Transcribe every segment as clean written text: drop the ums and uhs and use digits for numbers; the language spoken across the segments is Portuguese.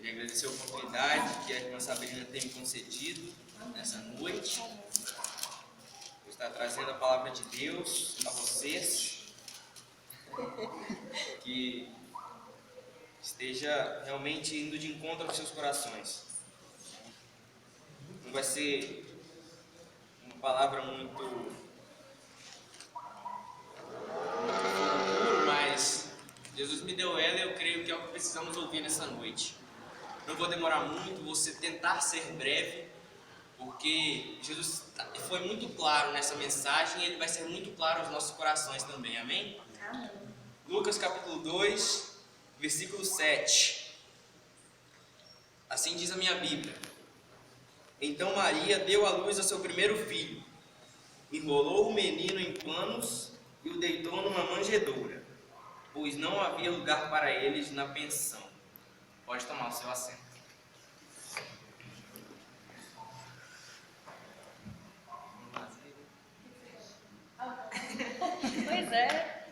Queria agradecer a oportunidade que a irmã Sabrina tem me concedido nessa noite. Por estar trazendo a palavra de Deus a vocês. Que esteja realmente indo de encontro aos seus corações. Não vai ser uma palavra muito puro, mas Jesus me deu ela e eu creio que é o que precisamos ouvir nessa noite. Não vou demorar muito, vou tentar ser breve, porque Jesus foi muito claro nessa mensagem e ele vai ser muito claro aos nossos corações também, amém? Amém. Lucas capítulo 2, versículo 7. Assim diz a minha Bíblia. Então Maria deu à luz a seu primeiro filho, enrolou o menino em panos e o deitou numa manjedoura, pois não havia lugar para eles na pensão. Pode tomar o seu assento. Pois é.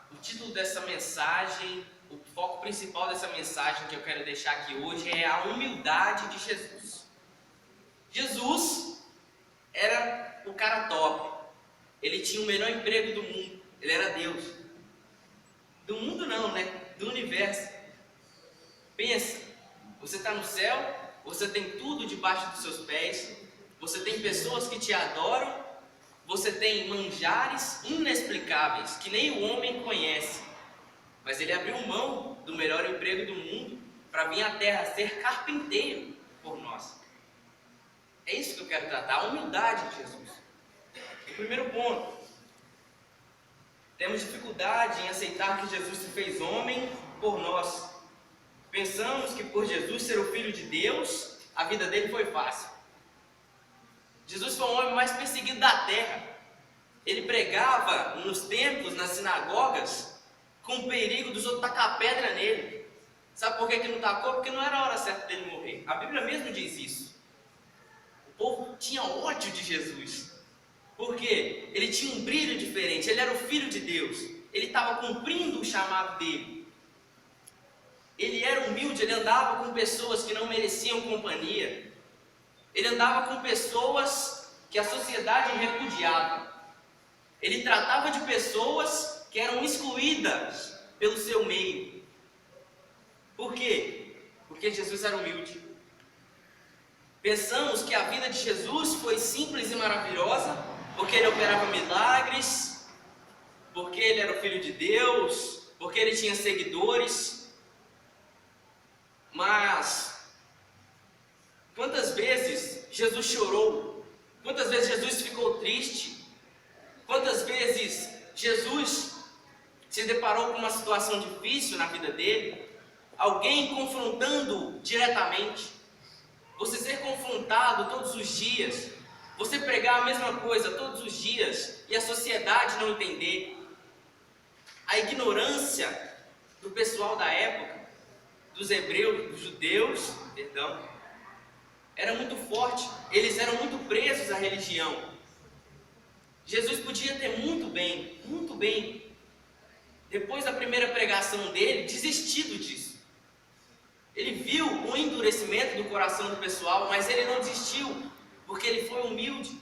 O título dessa mensagem, o foco principal dessa mensagem que eu quero deixar aqui hoje é a humildade de Jesus. Jesus era o cara top. Ele tinha o melhor emprego do mundo. Ele era Deus. Do mundo não, né? Do universo. Pensa, você está no céu, você tem tudo debaixo dos seus pés, você tem pessoas que te adoram, você tem manjares inexplicáveis que nem o homem conhece. Mas ele abriu mão do melhor emprego do mundo para vir à terra ser carpinteiro por nós. É isso que eu quero tratar, a humildade de Jesus. O primeiro ponto. Temos dificuldade em aceitar que Jesus se fez homem por nós. Pensamos que por Jesus ser o Filho de Deus, a vida dele foi fácil. Jesus foi o homem mais perseguido da terra. Ele pregava nos templos, nas sinagogas, com o perigo dos outros tacar pedra nele. Sabe por que não tacou? Porque não era a hora certa dele morrer. A Bíblia mesmo diz isso. O povo tinha ódio de Jesus. Por quê? Ele tinha um brilho diferente, ele era o Filho de Deus. Ele estava cumprindo o chamado dele. Ele era humilde, ele andava com pessoas que não mereciam companhia. Ele andava com pessoas que a sociedade repudiava. Ele tratava de pessoas que eram excluídas pelo seu meio. Por quê? Porque Jesus era humilde. Pensamos que a vida de Jesus foi simples e maravilhosa, porque ele operava milagres, porque ele era o Filho de Deus, porque ele tinha seguidores. Mas quantas vezes Jesus chorou? Quantas vezes Jesus ficou triste? Quantas vezes Jesus se deparou com uma situação difícil na vida dele? Alguém confrontando diretamente. Você ser confrontado todos os dias. Você pregar a mesma coisa todos os dias e a sociedade não entender. A ignorância do pessoal da época, dos hebreus, dos judeus, era muito forte. Eles eram muito presos à religião. Jesus podia ter muito bem, depois da primeira pregação dele, desistido disso. Ele viu o endurecimento do coração do pessoal, mas ele não desistiu, porque ele foi humilde.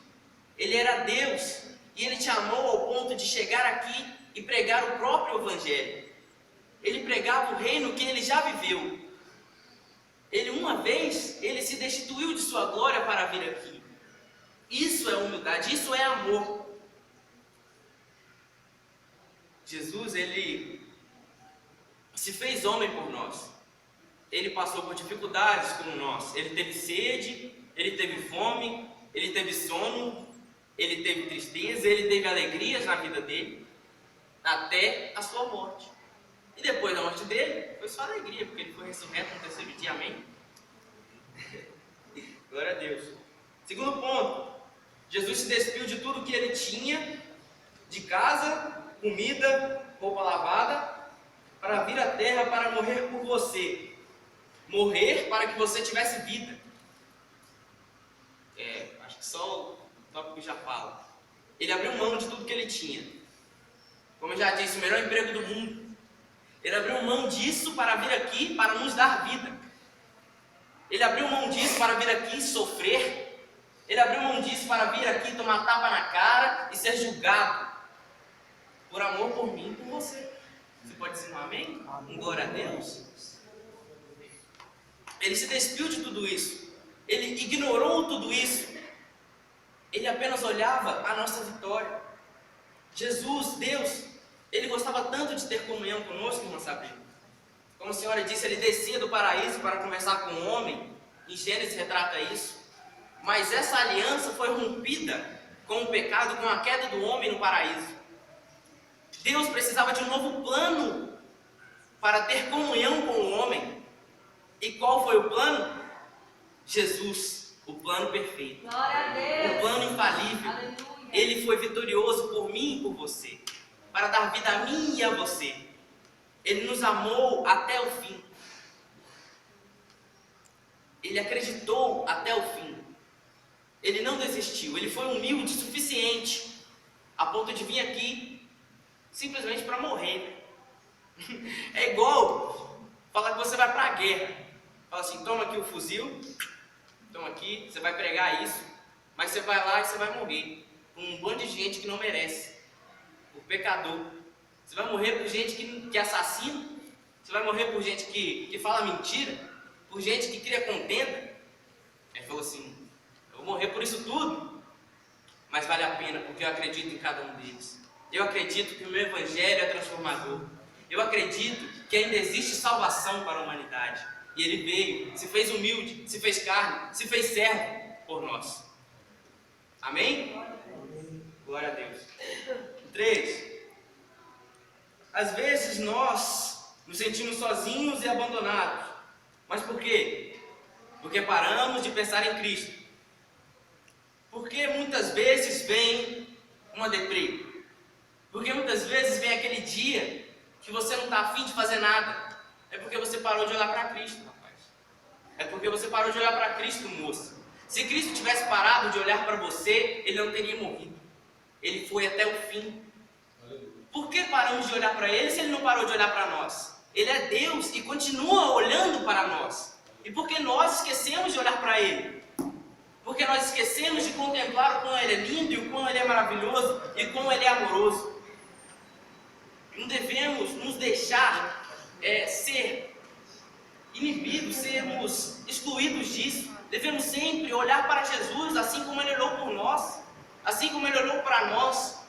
Ele era Deus, e ele te amou ao ponto de chegar aqui e pregar o próprio evangelho. Ele pregava o reino que ele já viveu. Ele se destituiu de sua glória para vir aqui. Isso é humildade, isso é amor. Jesus, ele se fez homem por nós. Ele passou por dificuldades como nós. Ele teve sede, ele teve fome, ele teve sono, ele teve tristeza, ele teve alegrias na vida dele, até a sua morte. E depois da morte dele, foi só alegria, porque ele foi ressurreto no terceiro dia, amém? Glória a Deus. Segundo ponto, Jesus se despiu de tudo que ele tinha, de casa, comida, roupa lavada, para vir à terra para morrer por você. Morrer para que você tivesse vida. Acho que só o tópico já fala. Ele abriu mão de tudo que ele tinha. Como eu já disse, o melhor emprego do mundo. Ele abriu mão disso para vir aqui para nos dar vida. Ele abriu mão disso para vir aqui sofrer. Ele abriu mão disso para vir aqui tomar tapa na cara e ser julgado. Por amor por mim e por você. Você pode dizer um amém? Um glória a Deus? Ele se despiu de tudo isso. Ele ignorou tudo isso. Ele apenas olhava a nossa vitória. Jesus, Deus, Ele gostava tanto de ter comunhão conosco, irmã Sabrina. Como a senhora disse, Ele descia do paraíso para conversar com o homem. Em Gênesis retrata isso. Mas essa aliança foi rompida com o pecado, com a queda do homem no paraíso. Deus precisava de um novo plano para ter comunhão com o homem. E qual foi o plano? Jesus, o plano perfeito. Glória a Deus. O plano infalível. Aleluia. Ele foi vitorioso por mim e por você, para dar vida a mim e a você. Ele nos amou até o fim. Ele acreditou até o fim. Ele não desistiu. Ele foi humilde o suficiente a ponto de vir aqui simplesmente para morrer. É igual falar que você vai para a guerra. Fala assim, toma aqui o fuzil, toma aqui, você vai pregar isso, mas você vai lá e você vai morrer com um bando de gente que não merece, por pecador. Você vai morrer por gente que assassina, você vai morrer por gente que fala mentira, por gente que cria contenda. Ele falou assim, eu vou morrer por isso tudo, mas vale a pena, porque eu acredito em cada um deles. Eu acredito que o meu evangelho é transformador. Eu acredito que ainda existe salvação para a humanidade. E Ele veio, se fez humilde, se fez carne, se fez servo por nós. Amém? Glória a Deus. 3. Às vezes nós nos sentimos sozinhos e abandonados. Mas por quê? Porque paramos de pensar em Cristo. Porque muitas vezes vem uma deprê. Porque muitas vezes vem aquele dia que você não está afim de fazer nada. É porque você parou de olhar para Cristo, rapaz. É porque você parou de olhar para Cristo, moça. Se Cristo tivesse parado de olhar para você, Ele não teria morrido. Ele foi até o fim. Por que paramos de olhar para Ele se Ele não parou de olhar para nós? Ele é Deus e continua olhando para nós. E por que nós esquecemos de olhar para Ele? Porque nós esquecemos de contemplar o quão Ele é lindo, e o quão Ele é maravilhoso, e o quão Ele é amoroso. Não devemos nos deixar ser inibidos, sermos excluídos disso. Devemos sempre olhar para Jesus, assim como Ele olhou por nós, assim como Ele olhou para nós,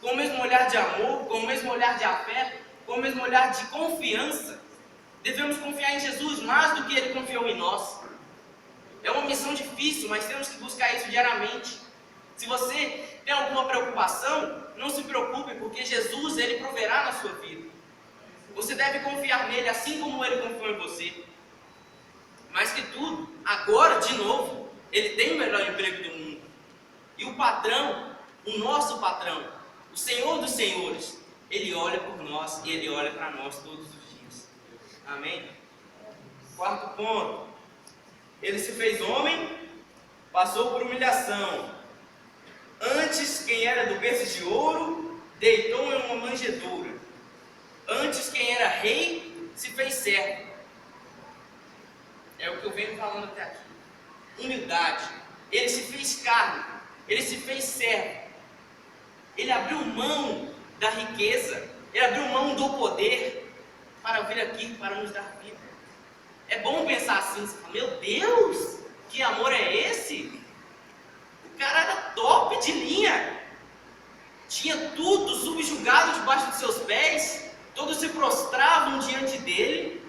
com o mesmo olhar de amor, com o mesmo olhar de afeto, com o mesmo olhar de confiança. Devemos confiar em Jesus mais do que Ele confiou em nós. É uma missão difícil, mas temos que buscar isso diariamente. Se você tem alguma preocupação, não se preocupe, porque Jesus, Ele proverá na sua vida. Você deve confiar nele, assim como Ele confiou em você. Mais que tudo, agora, de novo, Ele tem o melhor emprego do mundo. E o patrão, o nosso patrão, o Senhor dos Senhores, Ele olha por nós e Ele olha para nós todos os dias. Amém? 4º ponto. Ele se fez homem, passou por humilhação. Antes, quem era do berço de ouro, deitou em uma manjedoura. Antes, quem era rei, se fez servo. É o que eu venho falando até aqui. Humildade. Ele se fez carne. Ele se fez servo. Ele abriu mão da riqueza. Ele abriu mão do poder para vir aqui, para nos dar vida. É bom pensar assim, você fala, meu Deus, que amor é esse? O cara era top de linha. Tinha tudo subjugado debaixo dos seus pés. Todos se prostravam diante dele.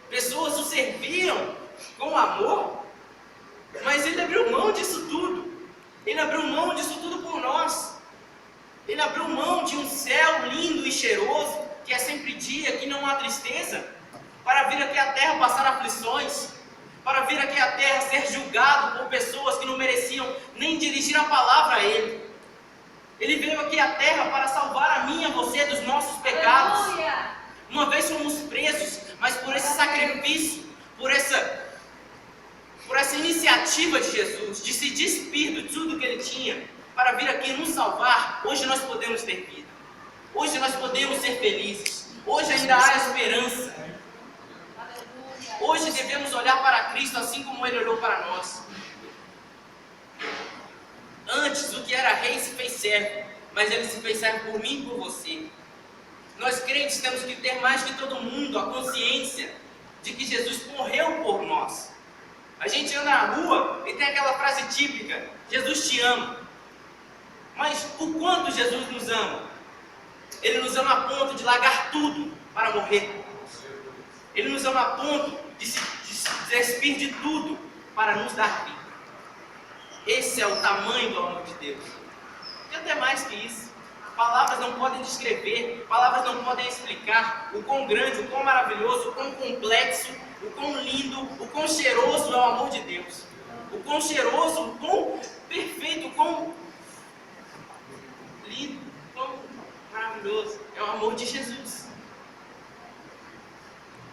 Pessoas o serviam com amor. Mas ele abriu mão disso tudo. Ele abriu mão disso tudo por nós. Ele abriu mão de um céu lindo e cheiroso, que é sempre dia, que não há tristeza, para vir aqui à terra passar aflições, para vir aqui à terra ser julgado por pessoas que não mereciam nem dirigir a palavra a Ele. Ele veio aqui à terra para salvar a mim e a você dos nossos pecados. Aleluia. Uma vez fomos presos, mas por esse sacrifício, por essa iniciativa de Jesus, de se despir de tudo que Ele tinha, para vir aqui nos salvar, hoje nós podemos ter vida. Hoje nós podemos ser felizes. Hoje ainda há esperança. Hoje devemos olhar para Cristo assim como Ele olhou para nós. Antes, o que era rei se fez servo, mas Ele se fez servo por mim e por você. Nós crentes temos que ter mais que todo mundo a consciência de que Jesus morreu por nós. A gente anda na rua e tem aquela frase típica: Jesus te ama. Mas o quanto Jesus nos ama? Ele nos ama a ponto de largar tudo para morrer. Ele nos ama a ponto de se despir de tudo para nos dar vida. Esse é o tamanho do amor de Deus. E até mais que isso. Palavras não podem descrever, palavras não podem explicar o quão grande, o quão maravilhoso, o quão complexo, o quão lindo, o quão cheiroso é o amor de Deus. O quão cheiroso, o quão perfeito, o quão lindo, o quão maravilhoso é o amor de Jesus.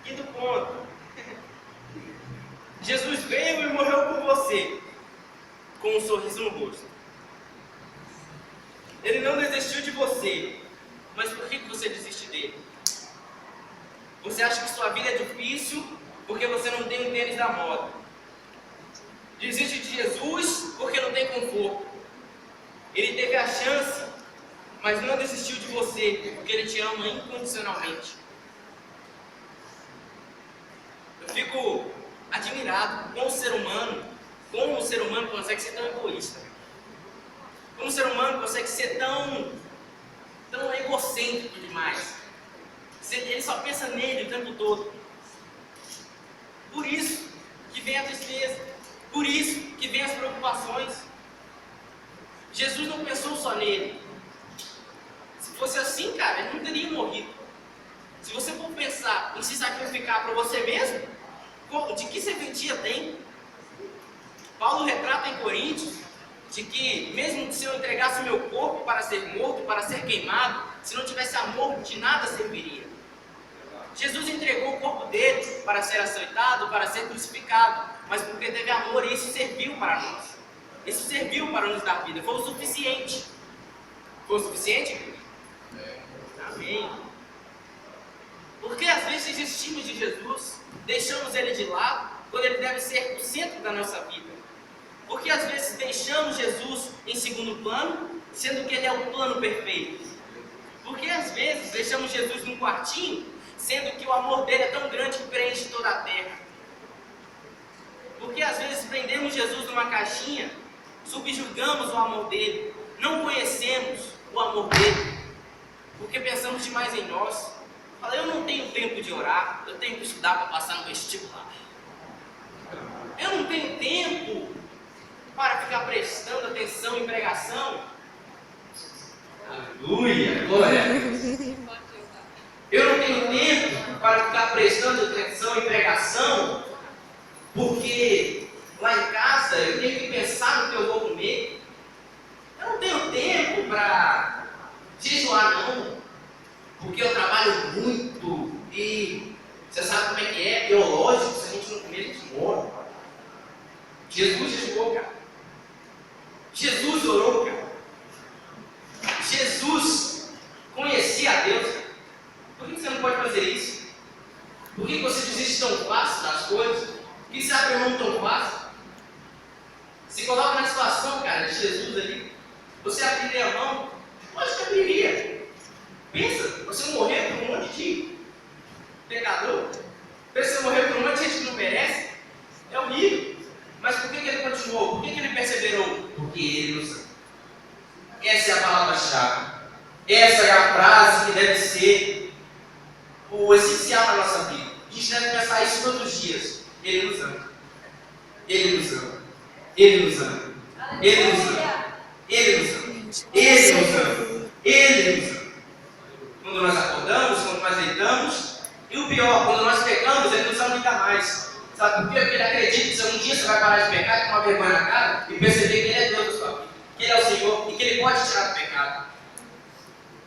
Quinto ponto. Jesus veio e morreu por você, com um sorriso no rosto. Ele não desistiu de você, mas por que você desiste dele? Você acha que sua vida é difícil porque você não tem um tênis da moda. Desiste de Jesus porque não tem conforto. Ele teve a chance, mas não desistiu de você porque Ele te ama incondicionalmente. Eu fico admirado com como o ser humano consegue ser tão egoísta. Como o ser humano consegue ser tão egocêntrico demais. Ele só pensa nele o tempo todo. Por isso que vem a tristeza. Por isso que vem as preocupações. Jesus não pensou só nele. Se fosse assim, cara, ele não teria morrido. Se você for pensar em se sacrificar para você mesmo, de que serventia tem? Paulo retrata em Coríntios de que mesmo se eu entregasse o meu corpo para ser morto, para ser queimado, se não tivesse amor, de nada serviria. Jesus entregou o corpo dele para ser açoitado, para ser crucificado, mas porque teve amor, e isso serviu para nós. Isso serviu para nos dar vida, foi o suficiente. Foi o suficiente? Amém. Porque às vezes desistimos de Jesus, deixamos Ele de lado, quando Ele deve ser o centro da nossa vida. Porque às vezes deixamos Jesus em segundo plano, sendo que Ele é o plano perfeito. Porque às vezes deixamos Jesus num quartinho, sendo que o amor dele é tão grande que preenche toda a terra. Porque às vezes prendemos Jesus numa caixinha, subjugamos o amor dele, não conhecemos o amor dele, porque pensamos demais em nós. Fala, eu não tenho tempo de orar, eu tenho que estudar para passar no vestibular. Eu não tenho tempo para ficar prestando atenção em pregação. Aleluia, glória a Deus. Eu não tenho tempo para ficar prestando atenção em pregação, porque lá em casa eu tenho que pensar no que eu vou comer. Eu não tenho tempo para jejuar não, porque eu trabalho muito e você sabe como é que é, biológico, se a gente não comer a gente morre. Jesus jejuou, cara. Jesus orou, cara. Jesus conhecia a Deus, cara. Por que você não pode fazer isso? Por que você desiste tão fácil das coisas? Por que você abre mão tão fácil? Se coloca na situação, cara, de Jesus ali. Você abriria a mão? Lógico que abriria. Pensa, você morrer por um monte de pecador. Pensa você morrer por um monte de gente que não merece. É horrível. Mas por que ele continuou? Por que ele perseverou? Porque ele nos ama. Essa é a palavra-chave. Essa é a frase que deve ser o essencial na nossa vida. A gente deve pensar isso todos os dias. Ele nos ama. Ele nos ama. Ele nos ama. Ele nos ama. Ele nos ama. Ele nos ama. Ele nos ama. Quando nós acordamos, quando nós deitamos, e o pior, quando nós pecamos, Ele nos ama ainda mais. Sabe por quê? Porque Ele acredita que um dia você vai parar de pecar com uma vergonha na cara e perceber que Ele é Deus da sua vida, que Ele é o Senhor e que Ele pode tirar do pecado.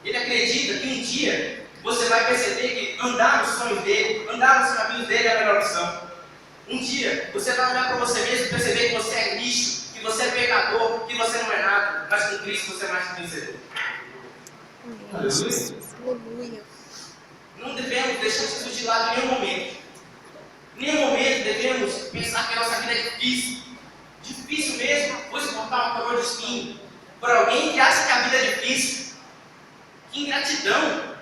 Ele acredita que um dia você vai perceber que andar nos sonhos dele, andar nos caminhos dele é a melhor opção. Um dia você vai olhar para você mesmo e perceber que você é lixo, que você é pecador, que você não é nada, mas com Cristo você é mais que vencedor. Aleluia. Aleluia. Não deixar Jesus de lado em nenhum momento. Em nenhum momento devemos pensar que a nossa vida é difícil. Difícil mesmo, vou suportar uma coroa de espinho por alguém que acha que a vida é difícil. Que ingratidão!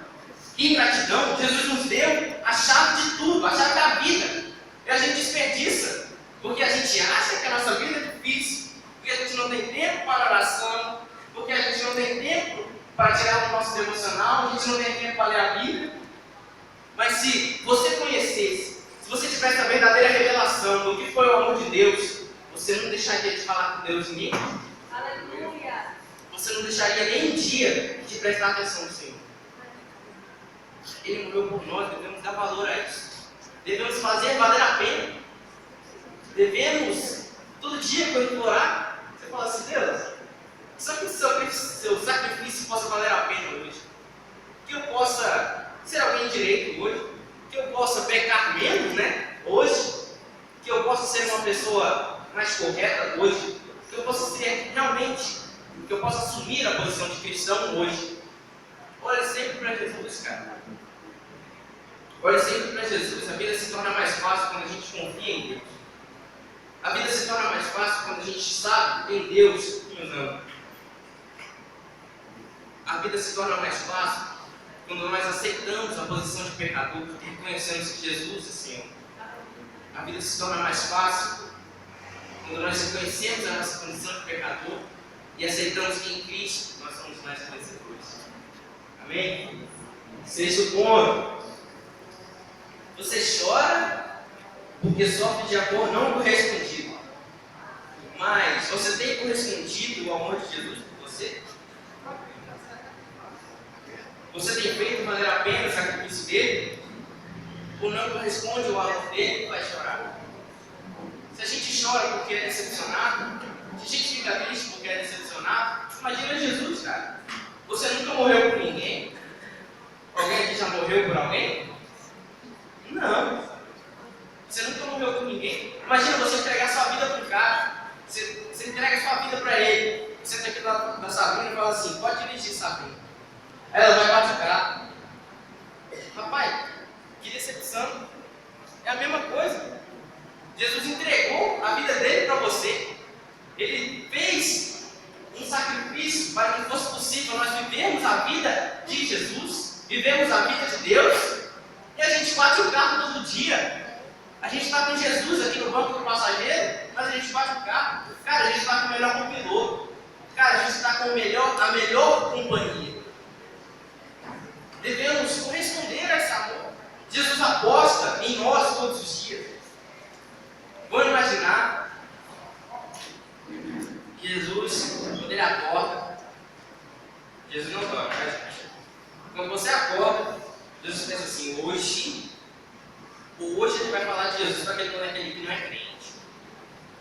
Que ingratidão! Jesus nos deu a chave de tudo, a chave da vida. E a gente desperdiça, porque a gente acha que a nossa vida é difícil, porque a gente não tem tempo para oração, porque a gente não tem tempo para tirar o nosso devocional, a gente não tem tempo para ler a Bíblia. Mas se você conhecesse, se você tivesse a verdadeira revelação do que foi o amor de Deus, você não deixaria de falar com Deus nem. Aleluia! Você não deixaria nem um dia de prestar atenção no Senhor. Ele morreu por nós, devemos dar valor a isso. Devemos fazer valer a pena. Devemos, todo dia, quando eu orar, você fala assim: Deus, só que o seu sacrifício possa valer a pena hoje. Que eu possa ser alguém direito hoje. Que eu possa pecar menos, né? Hoje. Que eu possa ser uma pessoa mais correta hoje. Que eu possa ser realmente, que eu possa assumir a posição de cristão hoje. Olha sempre para Jesus, cara. Olha sempre para Jesus. A vida se torna mais fácil quando a gente confia em Deus. A vida se torna mais fácil quando a gente sabe em Deus que nos ama. A vida se torna mais fácil quando nós aceitamos a posição de pecador e reconhecemos que Jesus é Senhor. A vida se torna mais fácil quando nós reconhecemos a nossa condição de pecador e aceitamos que em Cristo nós somos mais vencedores. Amém? Sexto ponto. Você chora porque sofre de amor não correspondido. Mas você tem correspondido o amor de Jesus por você? Você tem feito valer a pena o sacrifício dele? Ou não corresponde ao amor dele e vai chorar? Se a gente chora porque é decepcionado, se a gente fica triste porque é decepcionado, imagina Jesus, cara. Você nunca morreu por ninguém? Alguém aqui já morreu por alguém? Não. Você nunca morreu por ninguém. Imagina você entregar sua vida para um cara. Você entrega sua vida para ele. Você está aqui da Sabrina e fala assim: pode dirigir, Sabrina. Ela vai batucar. Rapaz, que decepção. É a mesma coisa. Jesus entregou a vida dele para você. Ele fez um sacrifício para que fosse possível nós vivermos a vida de Jesus, vivemos a vida de Deus, e a gente bate o carro todo dia. A gente está com Jesus aqui no banco do passageiro, mas a gente bate o carro. Cara, a gente está com o melhor copiloto. Cara, a gente está com a melhor companhia. Devemos corresponder a esse amor. Jesus aposta em nós todos os dias. Vamos imaginar que Jesus, quando ele acorda, Jesus não dorme, tá, gente? Quando você acorda, Jesus pensa assim: hoje ele vai falar de Jesus para aquele moleque que não é crente.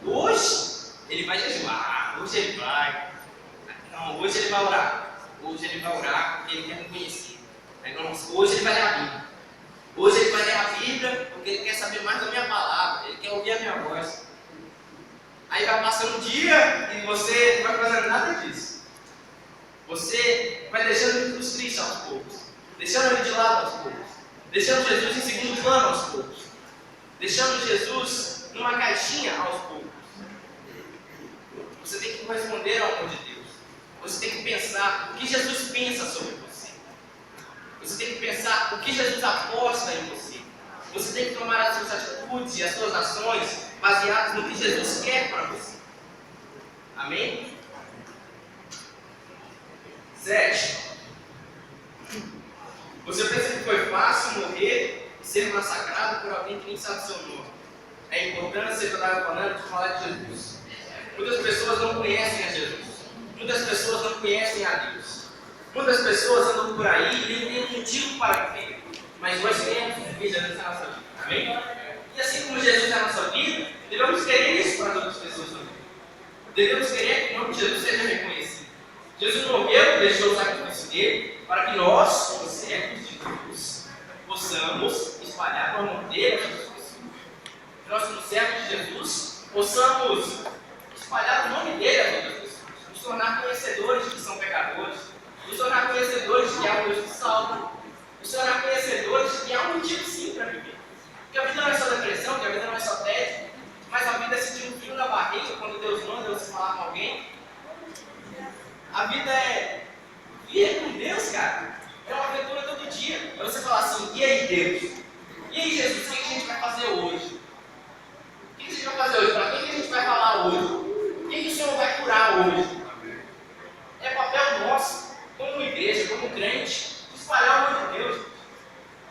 Hoje ele vai jejuar, hoje ele vai. Não, hoje ele vai orar. Hoje ele vai orar porque ele quer me conhecer. Hoje ele vai ler a Bíblia. Hoje ele vai ler a Bíblia porque ele quer saber mais da minha palavra, ele quer ouvir a minha voz. Aí vai passando um dia e você não vai fazendo nada disso. Você vai deixando ele nos tristes aos poucos, deixando ele de lado aos poucos, deixando Jesus em segundo plano aos poucos, deixando Jesus numa caixinha aos poucos. Você tem que corresponder ao amor de Deus. Você tem que pensar o que Jesus pensa sobre você. Você tem que pensar o que Jesus aposta em você. Você tem que tomar as suas atitudes e as suas ações baseadas no que Jesus quer para você. Amém? 7. Você pensa que foi fácil morrer e ser massacrado por alguém que nem sabe seu nome. É a importância que eu estava falando de falar de Jesus. Muitas pessoas não conhecem a Jesus. Muitas pessoas não conhecem a Deus. Muitas pessoas andam por aí e nem têm motivo para viver. Mas nós temos que Jesus na nossa vida. Amém? E assim como Jesus é a nossa vida, devemos querer isso para as outras pessoas também. Devemos querer que o nome de Jesus seja reconhecido. Jesus morreu e deixou o sacrifício dele para que nós, como servos de Deus, possamos espalhar o amor dele a outras pessoas. Que nós, como servos de Jesus, possamos espalhar o nome dele a outras pessoas. Nos tornar conhecedores de que são pecadores. Nos tornar conhecedores de que há um Deus que salva. Nos tornar conhecedores de que há um motivo de Deus. E aí, Jesus, o que a gente vai fazer hoje? O que a gente vai fazer hoje? Para quem que a gente vai falar hoje? Quem que o Senhor vai curar hoje? É papel nosso, como igreja, como crente, espalhar o amor de Deus.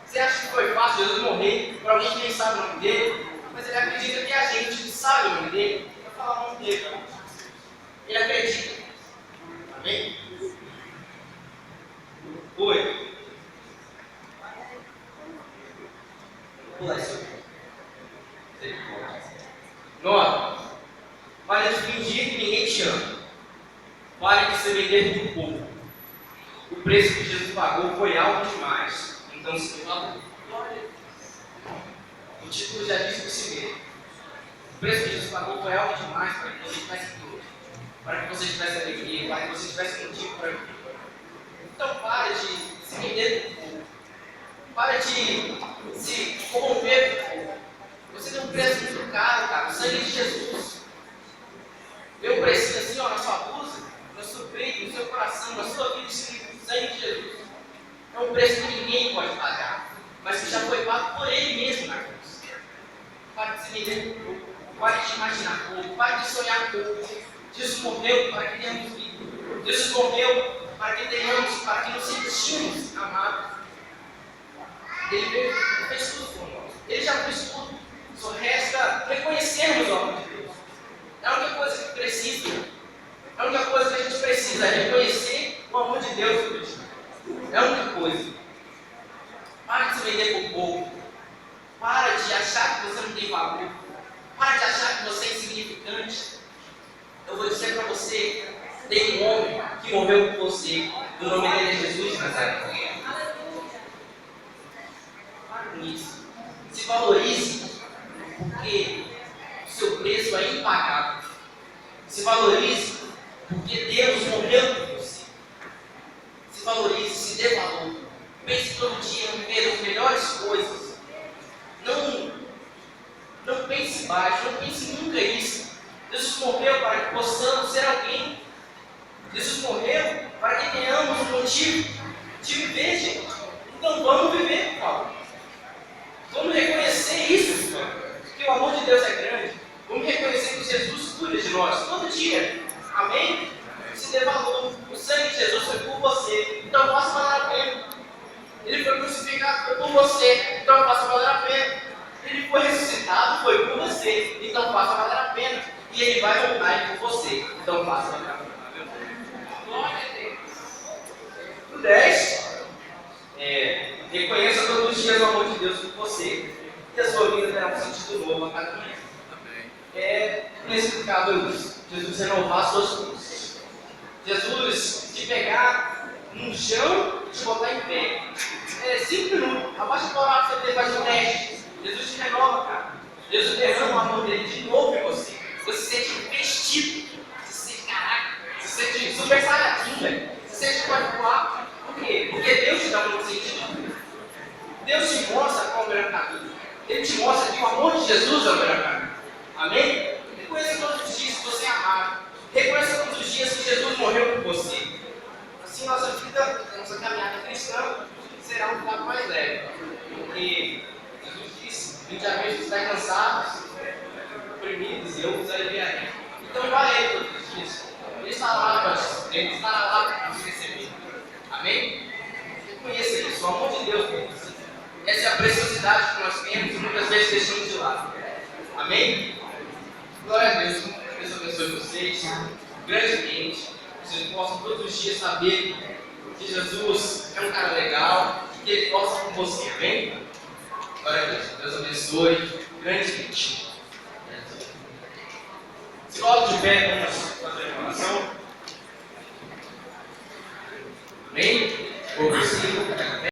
Você acha que foi fácil Jesus morrer para alguém que nem sabe o nome dele? Mas ele acredita que a gente que sabe o nome dele vai falar o nome dele. Ele acredita. Amém? Oi. Pula isso. Nota. Para de fingir que ninguém te ama. Pare de se vender por pouco. O preço que Jesus pagou foi alto demais. Então se deu valor. O título já diz por si mesmo. O preço que Jesus pagou foi alto demais para que você tivesse tudo. Para que você tivesse alegria, para que você tivesse motivo para viver. Então pare de se vender por pouco. Pare de se corromper por pouco. Você tem um preço muito caro, cara. O sangue de Jesus. Deu um precinho assim, ó, na sua blusa, no seu peito, no seu coração, na sua vida, escrito sangue de Jesus. É um preço que ninguém pode pagar, mas que já foi pago por Ele mesmo na cruz. Pare de se vender por pouco. Pare de imaginar pouco. Pare de sonhar pouco. Jesus morreu para que tenhamos vida. Jesus morreu para que nos sentimos amados. Ele veio e fez tudo por nós. Ele já fez tudo. Só resta reconhecermos o amor de Deus. É a única coisa que precisa. É a única coisa que a gente precisa é reconhecer o amor de Deus por Deus. É a única coisa. Para de se vender por pouco. Para de achar que você não tem valor. Para de achar que você é insignificante. Eu vou dizer para você, tem um homem que morreu por você. O nome dele é Jesus de Nazaré. Para com isso. Se valorize, porque o seu preço é impagável. Se valorize, porque Deus morreu por você. Se valorize, se dê valor. Pense todo dia em viver as melhores coisas. Não pense baixo, não pense nunca isso. Jesus morreu para que possamos ser alguém. Jesus morreu para que tenhamos um motivo de viver, gente. Então vamos viver, por favor. Vamos reconhecer isso, que o amor de Deus é grande. Vamos reconhecer que Jesus cuida de nós todo dia. Amém? Se dê valor. O sangue de Jesus foi por você, então possa valer a pena. Ele foi crucificado, foi por você, então faça valer a pena. Ele foi ressuscitado, foi por você, então faça valer a pena. E ele vai voltar por você, então faça valer a pena. Glória a Deus. O 10. Reconheça todos os dias o amor de Deus por você, e a sua vida terá um sentido novo a cada manhã. É inexplicável isso. Jesus renovar suas forças. Jesus te pegar no chão e te botar em pé. 5 minutos. Abaixa a palavra para você ter mais um teste. Jesus te renova, cara. Jesus derrama o amor dele de novo em você. Você se sente vestido. Você se sente, caraca. Você se sente super saiyajin, velho. Você se sente que pode voar. Por quê? Porque Deus te dá um sentido. Deus te mostra qual é o melhor caminho. Ele te mostra que o amor de Jesus é o melhor caminho. Amém? Reconheça todos os dias que você é amado. Reconheça todos os dias que Jesus morreu por você. Assim nossa vida, nossa caminhada cristã será um pouco mais leve. Porque Jesus disse: vinde a mim que estáis cansados, oprimidos, e eu vos aliviarei. Então vá Ele todos os dias. Ele está lá para te Ele está lá para te receber. Amém? Reconheça isso, o amor de Deus por você. Essa é a preciosidade que nós temos e muitas vezes deixamos de lado. Amém? Glória a Deus. Deus abençoe vocês grandemente. Vocês possam todos os dias saber que Jesus é um cara legal e que Ele possa com você. Amém? Glória a Deus. Deus abençoe grandemente. Se coloque de pé, vamos fazer uma oração. Amém? Ou